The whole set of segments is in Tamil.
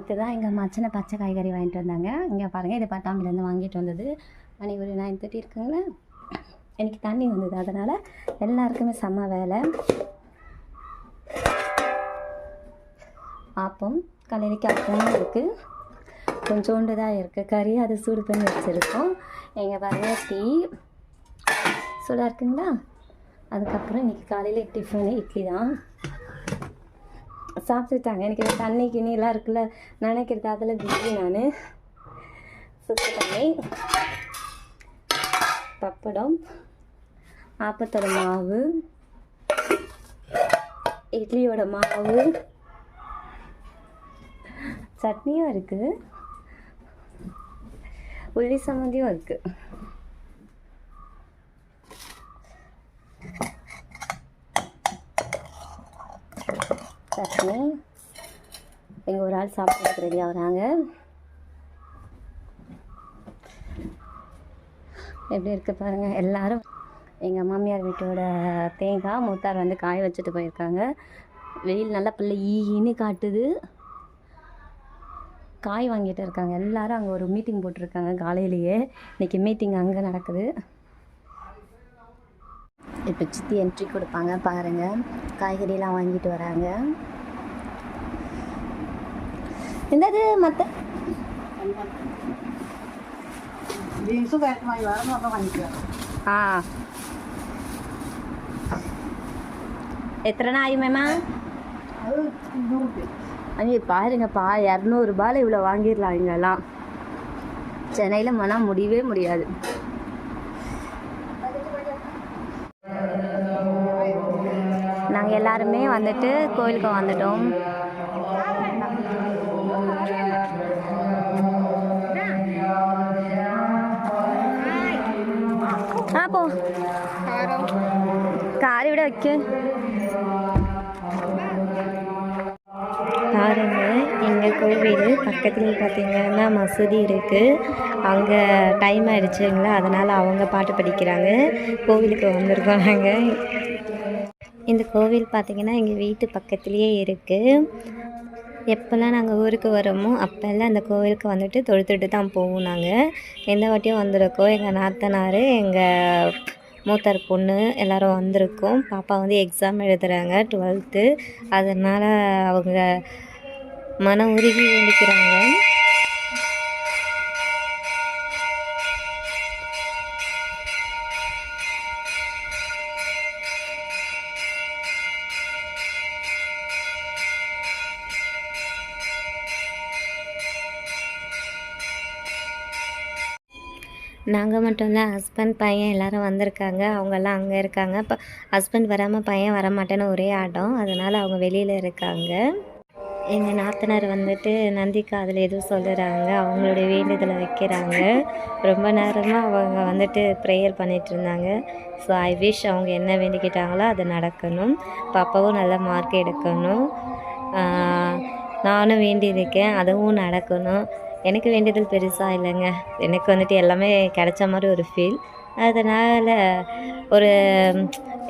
நேற்று தான் எங்கள் மச்சனை பச்சை காய்கறி வாங்கிட்டு வந்தாங்க. இங்கே பாருங்கள், இது பட்டாம்பிலேருந்து வாங்கிட்டு வந்தது. மணி ஒரு 9:30 இருக்குங்களா. எனக்கு தண்ணி வந்தது, அதனால் எல்லாருக்குமே செம்ம வேலை. ஆப்பம் காலையிலைக்கு அப்பமும் இருக்குது, கொஞ்சோண்டு தான் இருக்குது கறி, அதை சூடு பண்ணி வச்சுருக்கோம். எங்கள் பாருங்கள் டீ சூடாக இருக்குங்களா. அதுக்கப்புறம் இன்றைக்கி காலையில் டிஃபனு இட்லி தான் சாப்பிட்டுட்டாங்க. எனக்கு இந்த தண்ணி கிண்ணிலாம் இருக்குல்ல நினைக்கிறது, அதில் பிஸி நான். சுத்த தண்ணி, பப்படம், ஆப்பத்தோட மாவு, இட்லியோட மாவு, சட்னியும் இருக்குது, உள்ளி சம்மந்தியும் இருக்குது. சட்னி எங்கள் ஒரு ஆள் சாப்பிட்றதுக்கு ரெடி ஆகுறாங்க. எப்படி இருக்குது பாருங்கள். எல்லோரும் எங்கள் மாமியார் வீட்டோட தேங்காய் மூத்தார் வந்து காய வச்சுட்டு போயிருக்காங்க. வெயில் நல்லா பிள்ளை ஈன்னு காட்டுது. காய் வாங்கிட்டு இருக்காங்க எல்லோரும். அங்கே ஒரு மீட்டிங் போட்டிருக்காங்க காலையிலேயே. இன்றைக்கி மீட்டிங் அங்கே நடக்குது. இப்போ சித்தி என்ட்ரி கொடுப்பாங்க பாருங்கள். காய்கறியெலாம் வாங்கிட்டு வராங்க. என்னது மற்ற எத்தனை ஆயி மேமா? அங்கே பாருங்கப்பா, 200 ரூபாயில் இவ்வளோ வாங்கிடலாம். இங்கெல்லாம் சென்னையில் மனம் முடியவே முடியாது. நாங்கள் எல்லாருமே வந்துட்டு கோயிலுக்கு வந்துட்டோம். போ கார் விட வைக்க பாருங்க. எங்கள் கோவில் பக்கத்துலேயே பார்த்தீங்கன்னா மசூதி இருக்குது. அங்கே டைம் ஆகிடுச்சுங்களா, அதனால் அவங்க பாட்டு படிக்கிறாங்க. கோவிலுக்கு வந்திருக்கோம் நாங்கள். இந்த கோவில் பார்த்திங்கன்னா எங்கள் வீட்டு பக்கத்துலேயே இருக்குது. எப்போல்லாம் நாங்கள் ஊருக்கு வரோமோ அப்போல்லாம் அந்த கோவிலுக்கு வந்துட்டு தொழுத்துட்டு தான் போவோம். நாங்கள் எந்த வாட்டியும் வந்திருக்கோம். எங்கள் நாத்தனார், எங்கள் மூத்தார் பொண்ணு எல்லோரும் வந்திருக்கோம். பாப்பா வந்து எக்ஸாம் எழுதுகிறாங்க 12th. அதனால் அவங்க மன உருகி வேண்டிக்கிறாங்க. நாங்கள் மட்டும் இல்லை, ஹஸ்பண்ட் பையன் எல்லோரும் வந்திருக்காங்க. அவங்கெல்லாம் அங்கே இருக்காங்க. இப்போ ஹஸ்பண்ட் வராமல் பையன் வரமாட்டேன்னு ஒரே ஆட்டம், அதனால் அவங்க வெளியில் இருக்காங்க. எங்கள் நாத்தனார் வந்துட்டு நந்திக்கா அதில் எதுவும் சொல்லுறாங்க, அவங்களுடைய வேண்டுதலை வைக்கிறாங்க. ரொம்ப நேரமாக அவங்க வந்துட்டு ப்ரேயர் பண்ணிகிட்டு இருந்தாங்க. ஸோ ஐ விஷ் அவங்க என்ன வேண்டிக்கிட்டாங்களோ அது நடக்கணும். பாப்பாவும் நல்ல மார்க் எடுக்கணும். நானும் வேண்டியிருக்கேன், அதுவும் நடக்கணும். எனக்கு வேண்டியதில் பெருசாக இல்லைங்க. எனக்கு வந்துட்டு எல்லாமே கிடைச்ச மாதிரி ஒரு ஃபீல். அதனால் ஒரு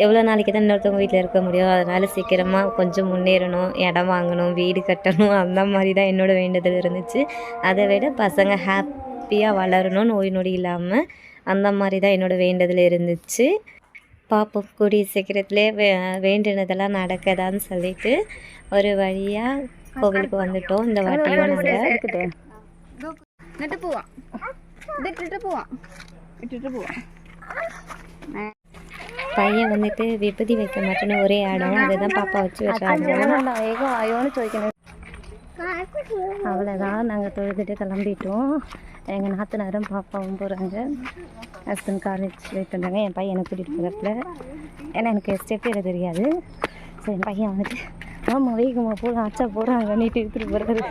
எவ்வளோ நாளைக்கு தான் இன்னொருத்தவங்க வீட்டில் இருக்க முடியும். அதனால் சீக்கிரமாக கொஞ்சம் முன்னேறணும், இடம் வாங்கணும், வீடு கட்டணும், அந்த மாதிரி தான் என்னோடய வேண்டுதல் இருந்துச்சு. அதை விட பசங்க ஹாப்பியாக வளரணும், நோய் நொடி இல்லாமல், அந்த மாதிரி தான் என்னோடய வேண்டுதல் இருந்துச்சு. பார்ப்போம் கூடிய சீக்கிரத்துலேயே வேண்டினதெல்லாம் நடக்குதான்னு சொல்லிட்டு ஒரு வழியாக கோவிலுக்கு வந்துட்டோம். இந்த வாட்டியும் நாங்கள் பையன் வந்துட்டு விபதி வைக்க மாட்டேன்னு ஒரே ஆடம். அதுதான் பாப்பா வச்சு வச்சாங்க. அவ்வளோதான், நாங்கள் தொழுதுட்டு கிளம்பிட்டோம். எங்கள் நாத்தனாரும் பாப்பாவும் போகிறாங்க. ஹஸ்பண்ட் காலேஜ் போயிட்டு வந்தாங்க. என் பையனை கூட்டிகிட்டு போகிறதுல, ஏன்னா எனக்கு ஸ்டெப் ஏற தெரியாது. ஸோ என் பையன் வந்துட்டு ஆமாம் வேகமாக போகலாம், அச்சா போகிறாங்க நீட்டு எடுத்துகிட்டு போகிறாரு.